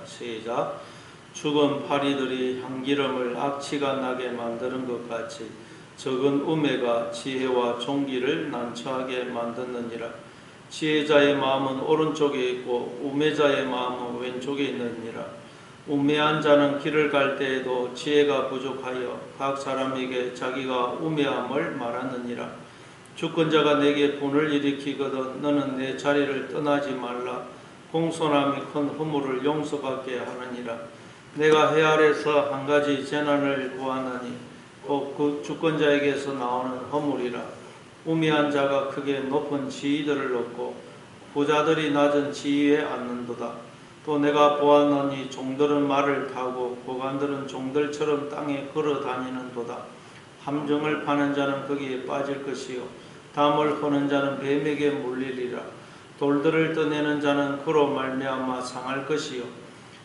시작. 죽은 파리들이 향기름을 악취가 나게 만드는 것 같이 적은 우매가 지혜와 종기를 난처하게 만드느니라. 지혜자의 마음은 오른쪽에 있고 우매자의 마음은 왼쪽에 있느니라. 우매한 자는 길을 갈 때에도 지혜가 부족하여 각 사람에게 자기가 우매함을 말하느니라. 주권자가 내게 분을 일으키거든 너는 내 자리를 떠나지 말라. 공손함이 큰 허물을 용서받게 하느니라. 내가 해 아래서 한 가지 재난을 보았나니 곧 그 주권자에게서 나오는 허물이라. 우매한 자가 크게 높은 지위들을 얻고 부자들이 낮은 지위에 앉는도다. 또 내가 보았노니 종들은 말을 타고 고관들은 종들처럼 땅에 걸어 다니는도다. 함정을 파는 자는 거기에 빠질 것이요 담을 허는 자는 뱀에게 물리리라. 돌들을 떠내는 자는 그로 말미암아 상할 것이요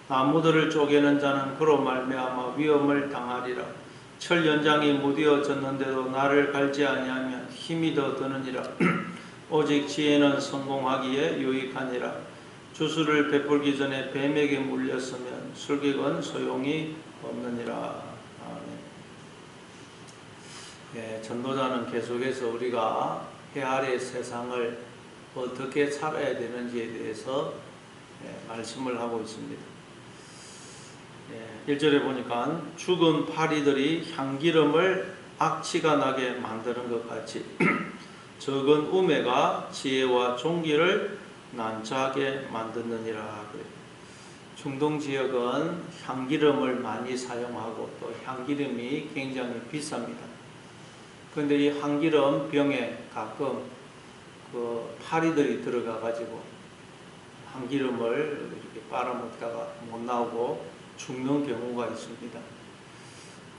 나무들을 쪼개는 자는 그로 말미암아 위험을 당하리라. 철 연장이 무뎌졌는데도 나를 갈지 아니하면 힘이 더 드느니라. 오직 지혜는 성공하기에 유익하니라. 주수를 베풀기 전에 뱀에게 물렸으면 술객은 소용이 없느니라. 아멘. 예, 전도자는 계속해서 우리가 해 아래의 세상을 어떻게 살아야 되는지에 대해서 말씀을 하고 있습니다. 1절에 보니까 죽은 파리들이 향기름을 악취가 나게 만드는 것 같이 적은 우매가 지혜와 종기를 난처하게 만드느니라. 중동 지역은 향기름을 많이 사용하고 또 향기름이 굉장히 비쌉니다. 그런데 이 향기름 병에 가끔 그 파리들이 들어가 가지고 향기름을 이렇게 빨아먹다가 못 나오고 죽는 경우가 있습니다.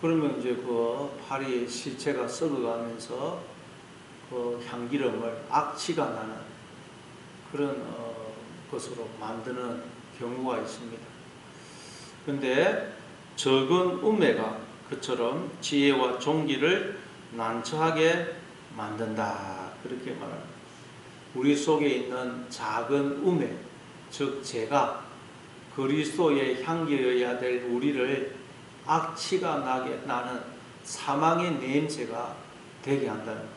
그러면 이제 그 파리의 시체가 썩어가면서 그 향기름을 악취가 나는 그런 것으로 만드는 경우가 있습니다. 그런데 적은 우매가 그처럼 지혜와 종기를 난처하게 만든다. 그렇게 말합니다. 우리 속에 있는 작은 우매, 즉 죄가 그리스도의 향기여야 될 우리를 악취가 나게 나는 사망의 냄새가 되게 한다는 거예요.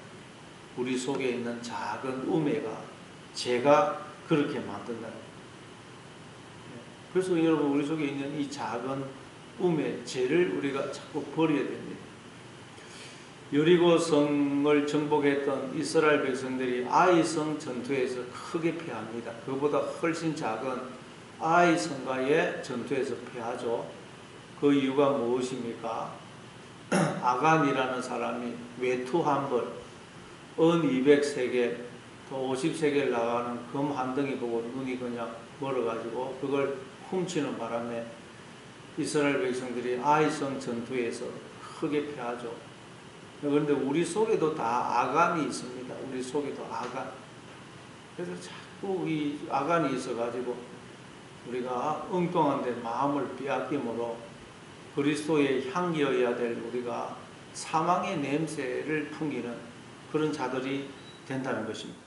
우리 속에 있는 작은 우매가 죄가 그렇게 만든다는 거예요. 그래서 여러분 우리 속에 있는 이 작은 우매, 죄를 우리가 자꾸 버려야 됩니다. 여리고 성을 정복했던 이스라엘 백성들이 아이성 전투에서 크게 패합니다. 그보다 훨씬 작은 아이 성과의 전투에서 패하죠. 그 이유가 무엇입니까? 아간이라는 사람이 외투 한 벌, 은 200세겔, 또 50세겔 나가는 금 한 덩이 보고 눈이 그냥 멀어가지고 그걸 훔치는 바람에 이스라엘 백성들이 아이성 전투에서 크게 패하죠. 그런데 우리 속에도 다 아간이 있습니다. 우리 속에도 아간. 그래서 자꾸 이 아간이 있어가지고 우리가 엉뚱한 데 마음을 빼앗김으로 그리스도의 향기여야 될 우리가 사망의 냄새를 풍기는 그런 자들이 된다는 것입니다.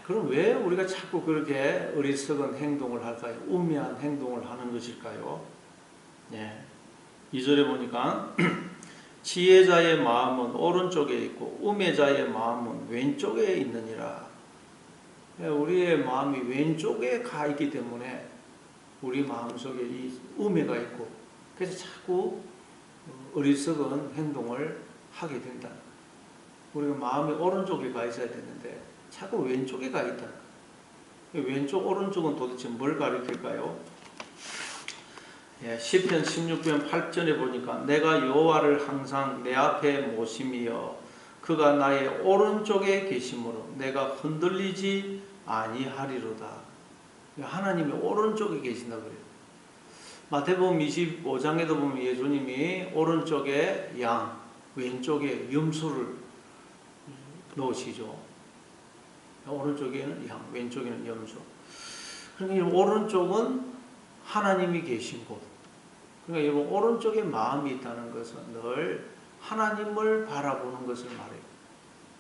그럼 왜 우리가 자꾸 그렇게 어리석은 행동을 할까요? 우매한 행동을 하는 것일까요? 2절에 보니까 지혜자의 마음은 오른쪽에 있고 우매자의 마음은 왼쪽에 있느니라. 우리의 마음이 왼쪽에 가 있기 때문에 우리 마음속에 이 우매가 있고 그래서 자꾸 어리석은 행동을 하게 된다. 우리가 마음이 오른쪽에 가 있어야 되는데 자꾸 왼쪽에 가 있다. 왼쪽 오른쪽은 도대체 뭘 가리킬까요? 시편 16편 8절에 보니까 내가 여호와를 항상 내 앞에 모심이여 그가 나의 오른쪽에 계심으로 내가 흔들리지 아니하리로다. 하나님이 오른쪽에 계신다고 그래요. 마태복음 25장에도 보면 예수님이 오른쪽에 양, 왼쪽에 염소를 놓으시죠. 오른쪽에는 양, 왼쪽에는 염소. 그러니까 오른쪽은 하나님이 계신 곳. 그러니까 여러분 오른쪽에 마음이 있다는 것은 늘 하나님을 바라보는 것을 말해요.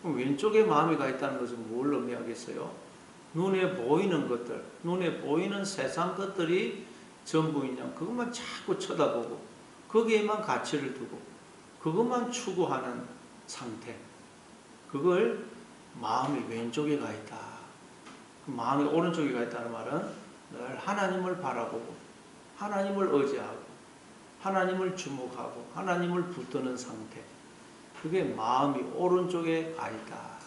그럼 왼쪽에 마음이 가 있다는 것은 뭘 의미하겠어요? 눈에 보이는 것들, 눈에 보이는 세상 것들이 전부이냐, 그것만 자꾸 쳐다보고 거기에만 가치를 두고 그것만 추구하는 상태, 그걸 마음이 왼쪽에 가 있다. 마음이 오른쪽에 가 있다는 말은 늘 하나님을 바라보고 하나님을 의지하고 하나님을 주목하고 하나님을 붙드는 상태, 그게 마음이 오른쪽에 가 있다.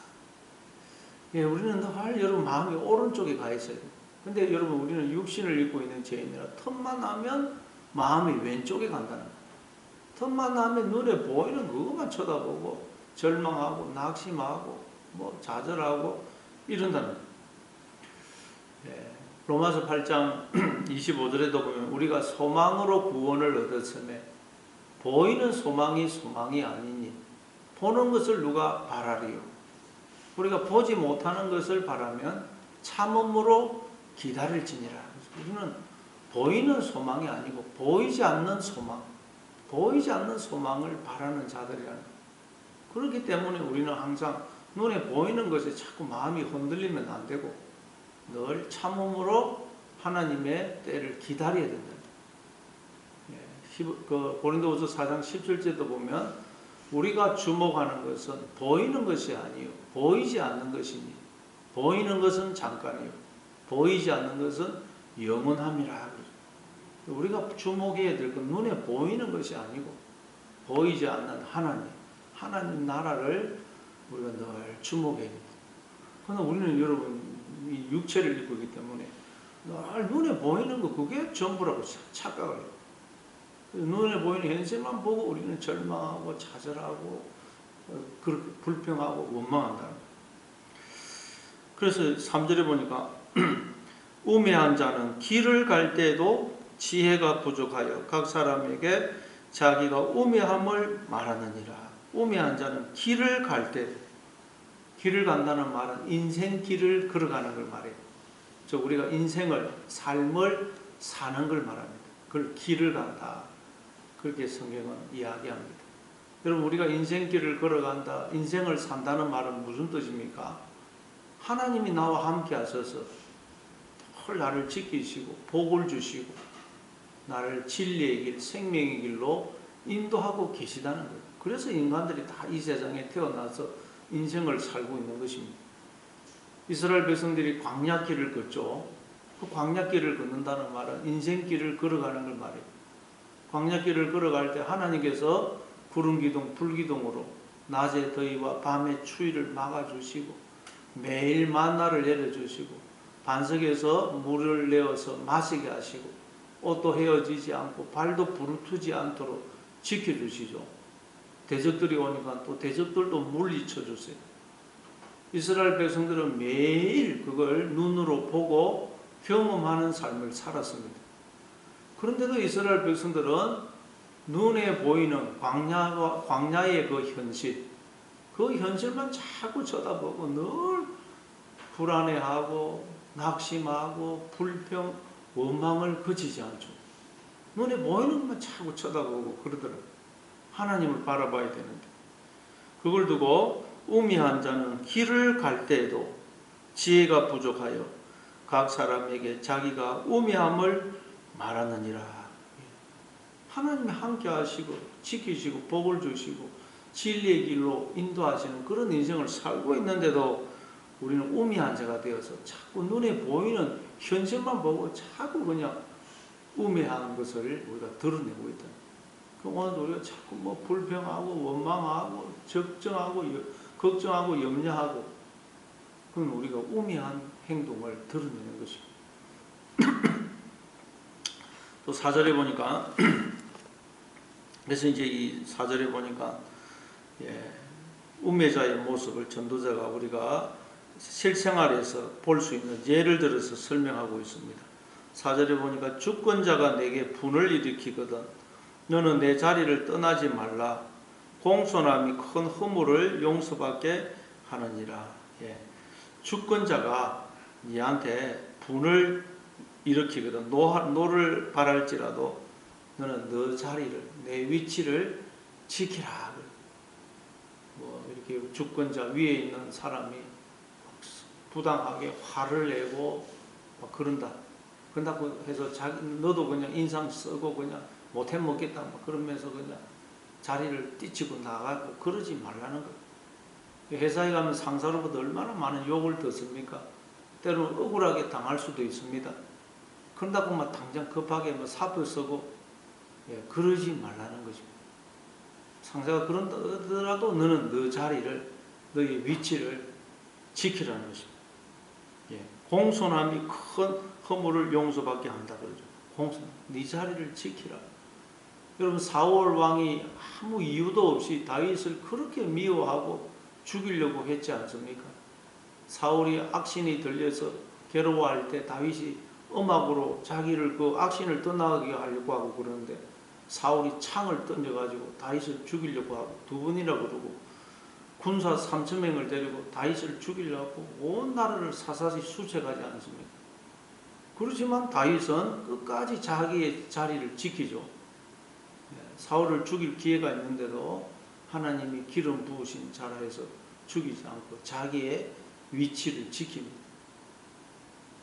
예, 우리는 늘 여러분 마음이 오른쪽에 가 있어요. 근데 여러분 우리는 육신을 입고 있는 죄인이라 틈만 나면 마음이 왼쪽에 간다는 거예요. 틈만 나면 눈에 보이는 그것만 쳐다보고 절망하고 낙심하고 뭐 좌절하고 이런다는 거예요. 예, 로마서 8장 25절에도 보면 우리가 소망으로 구원을 얻었음에 보이는 소망이 소망이 아니니 보는 것을 누가 바라리요. 우리가 보지 못하는 것을 바라면 참음으로 기다릴지니라. 우리는 보이는 소망이 아니고 보이지 않는 소망, 보이지 않는 소망을 바라는 자들이라는 거예요. 그렇기 때문에 우리는 항상 눈에 보이는 것에 자꾸 마음이 흔들리면 안 되고 늘 참음으로 하나님의 때를 기다려야 된다. 고린도후서 4장 17절도 보면 우리가 주목하는 것은 보이는 것이 아니요 보이지 않는 것이니 보이는 것은 잠깐이요 보이지 않는 것은 영원함이라. 우리가 주목해야 될 건 눈에 보이는 것이 아니고 보이지 않는 하나님 나라를 우리가 늘 주목해야 됩니다. 그러나 우리는 여러분 이 육체를 입고 있기 때문에 늘 눈에 보이는 거 그게 전부라고 착각을 해요. 눈에 보이는 현실만 보고 우리는 절망하고 좌절하고 불평하고 원망한다는 거예요. 그래서 3절에 보니까 우매한 자는 길을 갈 때에도 지혜가 부족하여 각 사람에게 자기가 우매함을 말하느니라. 우매한 자는 길을 갈 때, 길을 간다는 말은 인생길을 걸어가는 걸 말해요. 우리가 인생을, 삶을 사는 걸 말합니다. 그걸 길을 간다. 그렇게 성경은 이야기합니다. 여러분 우리가 인생길을 걸어간다, 인생을 산다는 말은 무슨 뜻입니까? 하나님이 나와 함께 하셔서 나를 지키시고 복을 주시고 나를 진리의 길, 생명의 길로 인도하고 계시다는 거예요. 그래서 인간들이 다 이 세상에 태어나서 인생을 살고 있는 것입니다. 이스라엘 백성들이 광야길을 걷죠. 그 광야길을 걷는다는 말은 인생길을 걸어가는 걸 말해요. 광야길을 걸어갈 때 하나님께서 구름기둥, 불기둥으로 낮에 더위와 밤에 추위를 막아주시고 매일 만나를 내려주시고 반석에서 물을 내어서 마시게 하시고 옷도 헤어지지 않고 발도 부르트지 않도록 지켜주시죠. 대적들이 오니까 또 대적들도 물리쳐 주세요. 이스라엘 백성들은 매일 그걸 눈으로 보고 경험하는 삶을 살았습니다. 그런데도 이스라엘 백성들은 눈에 보이는 광야의 그 현실, 그 현실만 자꾸 쳐다보고 늘 불안해하고 낙심하고 불평, 원망을 그치지 않죠. 눈에 보이는 것만 자꾸 쳐다보고 그러더라고요. 하나님을 바라봐야 되는데. 그걸 두고 우매한 자는 길을 갈 때에도 지혜가 부족하여 각 사람에게 자기가 우매함을 말하느니라. 하나님이 함께 하시고 지키시고 복을 주시고 진리의 길로 인도하시는 그런 인생을 살고 있는데도 우리는 우매한 자가 되어서 자꾸 눈에 보이는 현실만 보고 자꾸 그냥 우매한 것을 우리가 드러내고 있다. 그럼 오늘도 우리가 자꾸 뭐 불평하고 원망하고 걱정하고 염려하고 그건 우리가 우매한 행동을 드러내는 것입니다. 또 4절에 보니까 그래서 이제 이 4절에 보니까 우매자의 모습을 전도자가 우리가 실생활에서 볼 수 있는 예를 들어서 설명하고 있습니다. 4절에 보니까 주권자가 내게 분을 일으키거든 너는 내 자리를 떠나지 말라. 공손함이 큰 허물을 용서받게 하느니라. 주권자가 네한테 분을 일으키거든 노를 바랄지라도 너는 너 자리를 내 위치를 지키라. 뭐 이렇게 주권자 위에 있는 사람이 부당하게 화를 내고 막 그런다. 그런다고 해서 너도 그냥 인상 쓰고 그냥 못해 먹겠다 막 그러면서 그냥 자리를 뛰치고 나가고 그러지 말라는 거예요. 회사에 가면 상사로부터 얼마나 많은 욕을 듣습니까? 때로는 억울하게 당할 수도 있습니다. 그런다고 막 당장 급하게 뭐 사표 쓰고 그러지 말라는 거죠. 상사가 그런다더라도 너는 너 자리를, 너의 위치를 지키라는 것입니다. 공손함이 큰 허물을 용서받게 한다 그러죠. 공손, 네 자리를 지키라. 여러분 사울 왕이 아무 이유도 없이 다윗을 그렇게 미워하고 죽이려고 했지 않습니까? 사울이 악신이 들려서 괴로워할 때 다윗이 음악으로 자기를 그 악신을 떠나게 하려고 하고 그러는데 사울이 창을 던져가지고 다윗을 죽이려고 하고 두 번이나 그러고 군사 3,000명을 데리고 다윗을 죽이려고 온 나라를 사사시 수색하지 않습니까? 그렇지만 다윗은 끝까지 자기의 자리를 지키죠. 사울을 죽일 기회가 있는데도 하나님이 기름 부으신 자라에서 죽이지 않고 자기의 위치를 지킵니다.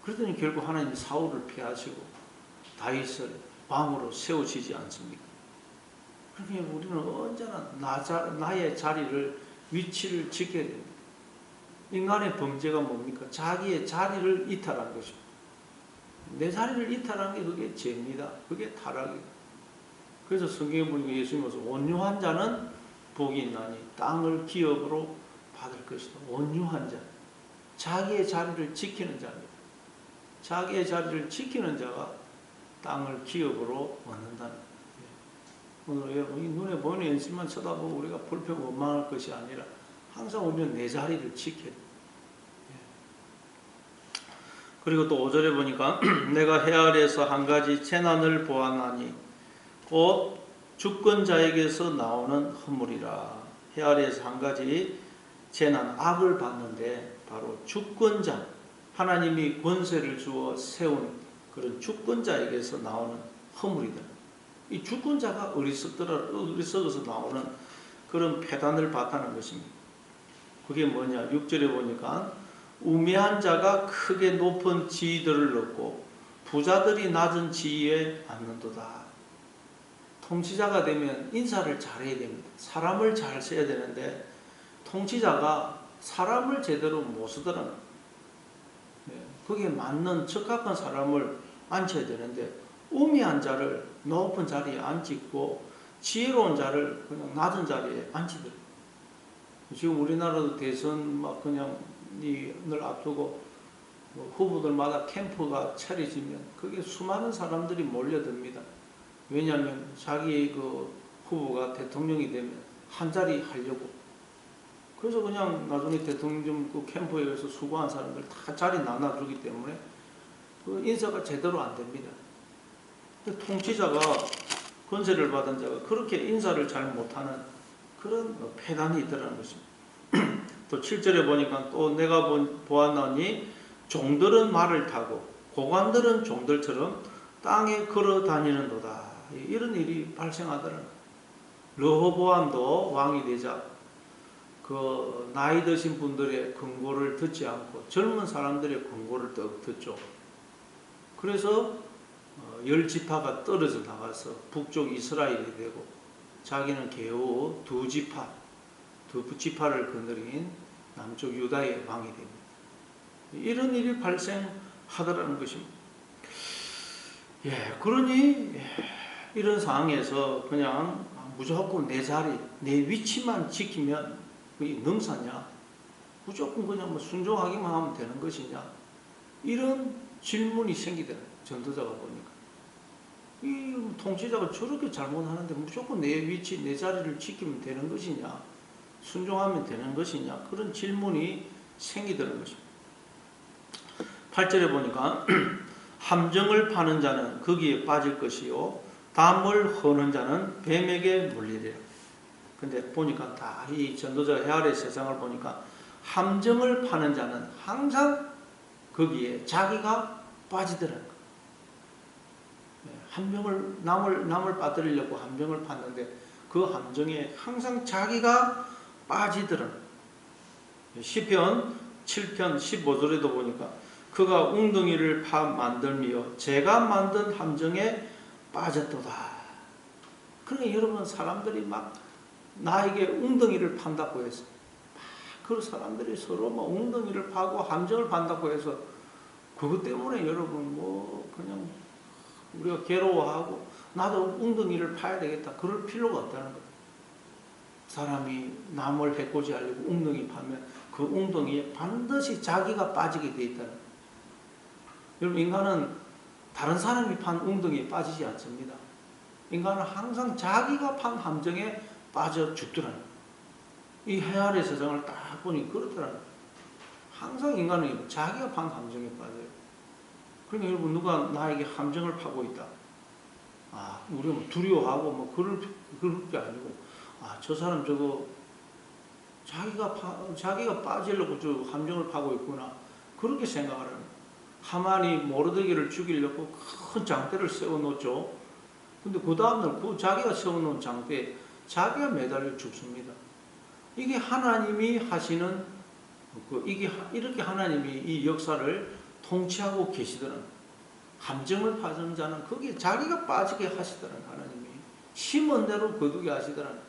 그러더니 결국 하나님이 사울을 피하시고 다윗을 왕으로 세우시지 않습니까? 그러니 우리는 언제나 나의 자리를, 위치를 지켜야 됩니다. 인간의 범죄가 뭡니까? 자기의 자리를 이탈한 것입니다. 내 자리를 이탈한 게 그게 죄입니다. 그게 타락이에요. 그래서 성경에 보니까 예수님께서 온유한 자는 복이 있나니 땅을 기업으로 받을 것이다. 온유한 자, 자기의 자리를 지키는 자입니다. 자기의 자리를 지키는 자가 땅을 기업으로 얻는다는 거예요. 오늘 여러분 눈에 보이는 연습만 쳐다보고 우리가 불평 원망할 것이 아니라 항상 우리는 내 자리를 지켜야 돼요. 그리고 또 5절에 보니까 내가 해 아래에서 한 가지 재난을 보았나니 곧 주권자에게서 나오는 허물이라. 해 아래에서 한 가지 재난, 악을 받는데 바로 주권자, 하나님이 권세를 주어 세운 그런 주권자에게서 나오는 허물이다. 이 주권자가 어리석어서 나오는 그런 패단을 받다는 것입니다. 그게 뭐냐? 6절에 보니까 우매한 자가 크게 높은 지위들을 얻고 부자들이 낮은 지위에 앉는도다. 통치자가 되면 인사를 잘해야 됩니다. 사람을 잘 써야 되는데 통치자가 사람을 제대로 못 쓰더라는 거기에 맞는 적합한 사람을 앉혀야 되는데 우매한 자를 높은 자리에 앉히고 지혜로운 자를 그냥 낮은 자리에 앉히더라고요. 지금 우리나라도 대선 막 그냥 늘 앞두고 후보들마다 캠프가 차려지면 거기에 수많은 사람들이 몰려듭니다. 왜냐하면 자기의 그 후보가 대통령이 되면 한 자리 하려고. 그래서 그냥 나중에 대통령 그 캠프에 의해서 수고한 사람들 다 자리 나눠주기 때문에 그 인사가 제대로 안 됩니다. 통치자가, 권세를 받은 자가 그렇게 인사를 잘 못하는 그런 패단이 있다는 것입니다. 또 7절에 보니까 또 내가 보았나니 종들은 말을 타고 고관들은 종들처럼 땅에 걸어 다니는도다. 이런 일이 발생하더라고요. 르호보암도 왕이 되자 그 나이 드신 분들의 권고를 듣지 않고 젊은 사람들의 권고를 듣죠. 그래서 10지파가 떨어져 나가서 북쪽 이스라엘이 되고 자기는 겨우 두 지파를 거느린 남쪽 유다의 왕이 됩니다. 이런 일이 발생하더라는 것입니다. 그러니 이런 상황에서 그냥 무조건 내 자리, 내 위치만 지키면 그게 능사냐? 무조건 그냥 뭐 순종하기만 하면 되는 것이냐? 이런 질문이 생기더라고요. 전도자가 보니까. 이 통치자가 저렇게 잘못하는데 무조건 내 위치, 내 자리를 지키면 되는 것이냐? 순종하면 되는 것이냐? 그런 질문이 생기더라는 것입니다. 8절에 보니까 함정을 파는 자는 거기에 빠질 것이요 담을 허는 자는 뱀에게 물리리라. 근데 보니까 다 이 전도자 헤아리의 세상을 보니까 함정을 파는 자는 항상 거기에 자기가 빠지더라는 거예요. 함정을 남을 빠뜨리려고 함정을 팠는데 그 함정에 항상 자기가 빠지더라는 거예요. 시편 7편 15절에도 보니까 그가 웅덩이를 만들며 제가 만든 함정에 빠졌도다. 그러니까 여러분, 사람들이 막 나에게 웅덩이를 판다고 해서 그 사람들이 서로 막 웅덩이를 파고 함정을 판다고 해서 그것 때문에 여러분 뭐 그냥 우리가 괴로워하고 나도 웅덩이를 파야 되겠다 그럴 필요가 없다는 거예요. 사람이 남을 해코지 하려고 웅덩이 파면 그 웅덩이에 반드시 자기가 빠지게 돼 있다는 거예요. 여러분, 인간은 다른 사람이 판 웅덩이에 빠지지 않습니다. 인간은 항상 자기가 판 함정에 빠져 죽더라는 거예요. 이 해아래 세상을 딱 보니 그렇더라는 거예요. 항상 인간은 자기가 판 함정에 빠져요. 그러니까 여러분, 누가 나에게 함정을 파고 있다. 우리가 뭐 두려워하고 뭐 그럴 게 아니고, 저 사람 저거 자기가 빠지려고 저 함정을 파고 있구나. 그렇게 생각하라는 거예요. 하만이 모르드게를 죽이려고 큰 장대를 세워놓죠. 근데 그 다음날 그 자기가 세워놓은 장대에 자기가 매달려 죽습니다. 이게 하나님이 하시는, 이렇게 하나님이 이 역사를 통치하고 계시더라는 거예요. 함정을 파는 자는 거기에 자기가 빠지게 하시더라는 거예요. 하나님이 심은 대로 거두게 하시더라는 거예요.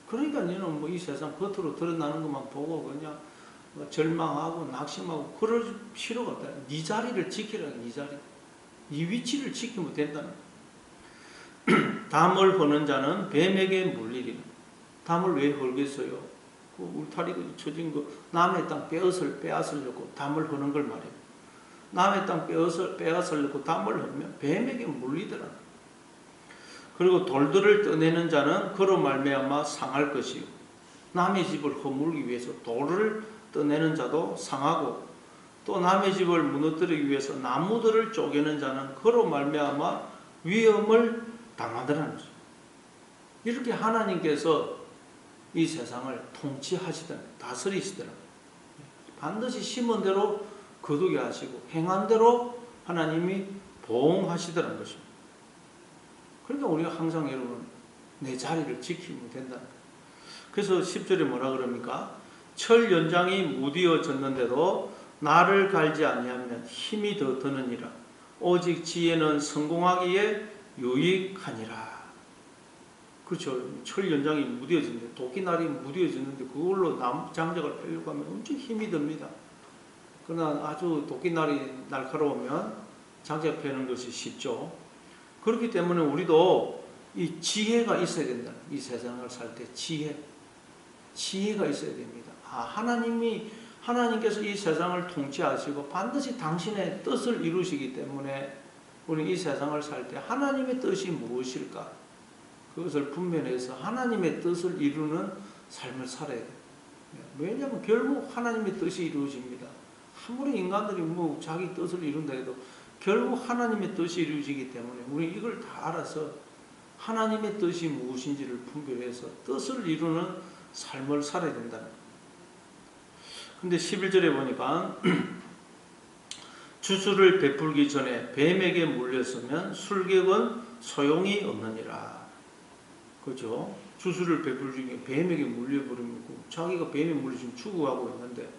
그러니까 너는 뭐 이 세상 겉으로 드러나는 것만 보고 그냥 절망하고 낙심하고 그럴 필요가 없다. 네 자리를 지키라는 거예요. 네 자리, 네 위치를 지키면 된다는 거예요. 담을 허는 자는 뱀에게 물리리라. 담을 왜 헐겠어요? 그 울타리 쳐진 거 남의 땅 빼앗으려고 담을 허는 걸 말해요. 남의 땅 빼앗으려고 담을 허면 뱀에게 물리더라. 그리고 돌들을 떠내는 자는 그로 말미암아 상할 것이요. 남의 집을 허물기 위해서 돌을 떠내는 자도 상하고, 또 남의 집을 무너뜨리기 위해서 나무들을 쪼개는 자는 그로 말미암아 위험을 당하더라는 거죠. 이렇게 하나님께서 이 세상을 통치하시더라, 다스리시더라. 반드시 심은 대로 거두게 하시고 행한 대로 하나님이 보응하시더라는 것입니다. 그러니까 우리가 항상 여러분 내 자리를 지키면 된다. 그래서 10절에 뭐라 그럽니까? 철 연장이 무디어졌는데도 나를 갈지 아니하면 힘이 더 드느니라. 오직 지혜는 성공하기에 유익하니라. 그렇죠. 철 연장이 무뎌졌는데, 도끼날이 무뎌졌는데 그걸로 장작을 빼려고 하면 엄청 힘이 듭니다. 그러나 아주 도끼날이 날카로우면 장작 패는 것이 쉽죠. 그렇기 때문에 우리도 이 지혜가 있어야 된다. 이 세상을 살 때 지혜가 있어야 됩니다. 하나님께서 이 세상을 통치하시고 반드시 당신의 뜻을 이루시기 때문에 우리 이 세상을 살 때 하나님의 뜻이 무엇일까? 그것을 분별해서 하나님의 뜻을 이루는 삶을 살아야 돼요. 왜냐하면 결국 하나님의 뜻이 이루어집니다. 아무리 인간들이 뭐 자기 뜻을 이룬다 해도 결국 하나님의 뜻이 이루어지기 때문에 우리 이걸 다 알아서 하나님의 뜻이 무엇인지를 분별해서 뜻을 이루는 삶을 살아야 된다는 거예요. 근데 11절에 보니까 주수를 베풀기 전에 뱀에게 물렸으면 술객은 소용이 없느니라. 그죠? 주수를 베풀기 전에 뱀에게 물려버리면 자기가 뱀에 물리시면 죽어가고 있는데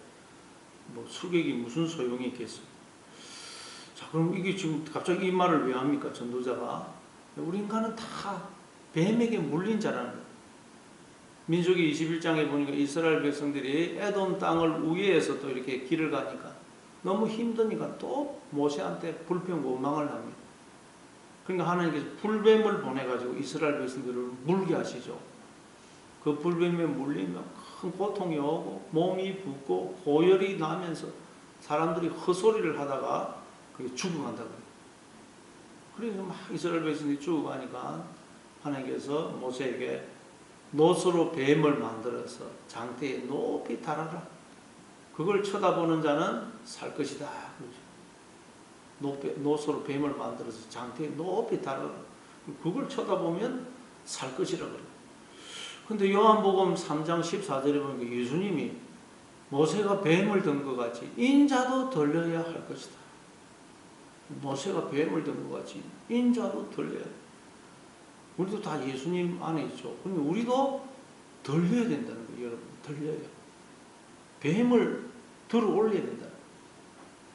뭐 술객이 무슨 소용이 있겠어요? 자, 그럼 이게 지금 갑자기 이 말을 왜 합니까? 전도자가. 우리 인간은 다 뱀에게 물린 자라는 거예요. 민수기 21장에 보니까 이스라엘 백성들이 에돔 땅을 우회해서 또 이렇게 길을 가니까 너무 힘드니까 또 모세한테 불평 원망을 합니다. 그러니까 하나님께서 불뱀을 보내가지고 이스라엘 백성들을 물게 하시죠. 그 불뱀에 물리면 큰 고통이 오고 몸이 붓고 고열이 나면서 사람들이 헛소리를 하다가 그게 죽어간다고요. 그래서 막 이스라엘 백성들이 죽어가니까 하나님께서 모세에게 노소로 뱀을 만들어서 장대에 높이 달아라. 그걸 쳐다보는 자는 살 것이다. 노소로 뱀을 만들어서 장대에 높이 달아라. 그걸 쳐다보면 살 것이라 그래요. 근데 요한복음 3장 14절에 보니까 예수님이 모세가 뱀을 든 것 같이 인자도 들려야 할 것이다. 모세가 뱀을 든 것 같이 인자도 들려야 돼. 우리도 다 예수님 안에 있죠. 그러면 우리도 들려야 된다는 거예요. 여러분, 들려야. 뱀을 들어 올려야 된다.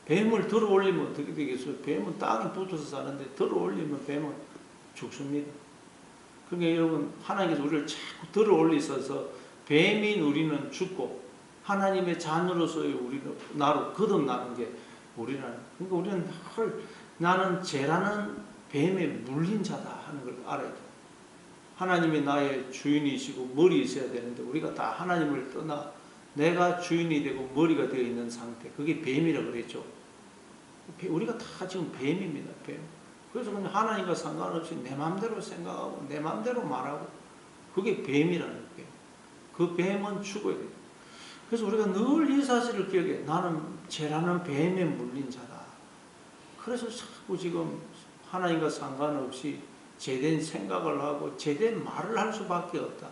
뱀을 들어 올리면 어떻게 되겠어요? 뱀은 땅에 붙어서 사는데 들어 올리면 뱀은 죽습니다. 그러니까 여러분, 하나님께서 우리를 자꾸 들어 올리셔서 뱀인 우리는 죽고 하나님의 자녀로서의 우리는 나로 거듭나는 게 우리라는. 그러니까 우리는 나는 죄라는 뱀에 물린 자다 하는 걸 알아야 돼. 하나님이 나의 주인이시고 머리 있어야 되는데 우리가 다 하나님을 떠나 내가 주인이 되고 머리가 되어 있는 상태, 그게 뱀이라고 그랬죠. 우리가 다 지금 뱀입니다. 뱀. 그래서 그냥 하나님과 상관없이 내 마음대로 생각하고 내 마음대로 말하고, 그게 뱀이라는 거예요. 그 뱀은 죽어야 돼요. 그래서 우리가 늘 이 사실을 기억해. 나는 죄라는 뱀에 물린 자다. 그래서 자꾸 지금 하나님과 상관없이 제된 생각을 하고 제된 말을 할 수밖에 없다.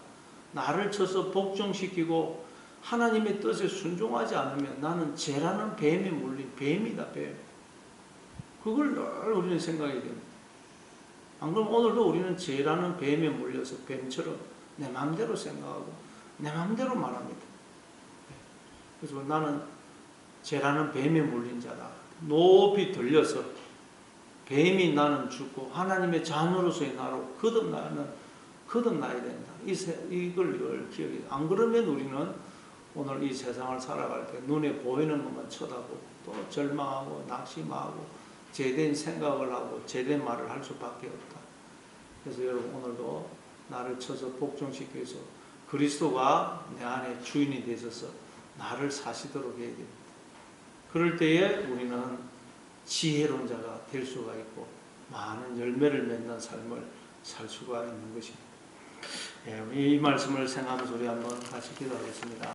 나를 쳐서 복종시키고 하나님의 뜻에 순종하지 않으면 나는 죄라는 뱀에 물린 뱀이다. 뱀. 그걸 늘 우리는 생각해야 됩니다. 안 그러면 오늘도 우리는 죄라는 뱀에 물려서 뱀처럼 내 마음대로 생각하고 내 마음대로 말합니다. 그래서 나는 죄라는 뱀에 물린 자다. 높이 들려서 뱀이 나는 죽고 하나님의 자녀로서의 나로 거듭나야 된다. 이걸 늘 기억해야 돼. 안 그러면 우리는 오늘 이 세상을 살아갈 때 눈에 보이는 것만 쳐다보고 또 절망하고 낙심하고 제된 생각을 하고 제된 말을 할 수밖에 없다. 그래서 여러분, 오늘도 나를 쳐서 복종시키기 위해서 그리스도가 내 안에 주인이 되셔서 나를 사시도록 해야 됩니다. 그럴 때에 우리는 지혜로운 자가 될 수가 있고 많은 열매를 맺는 삶을 살 수가 있는 것입니다. 이 말씀을 생각하면서 우리 한번 같이 기도하겠습니다.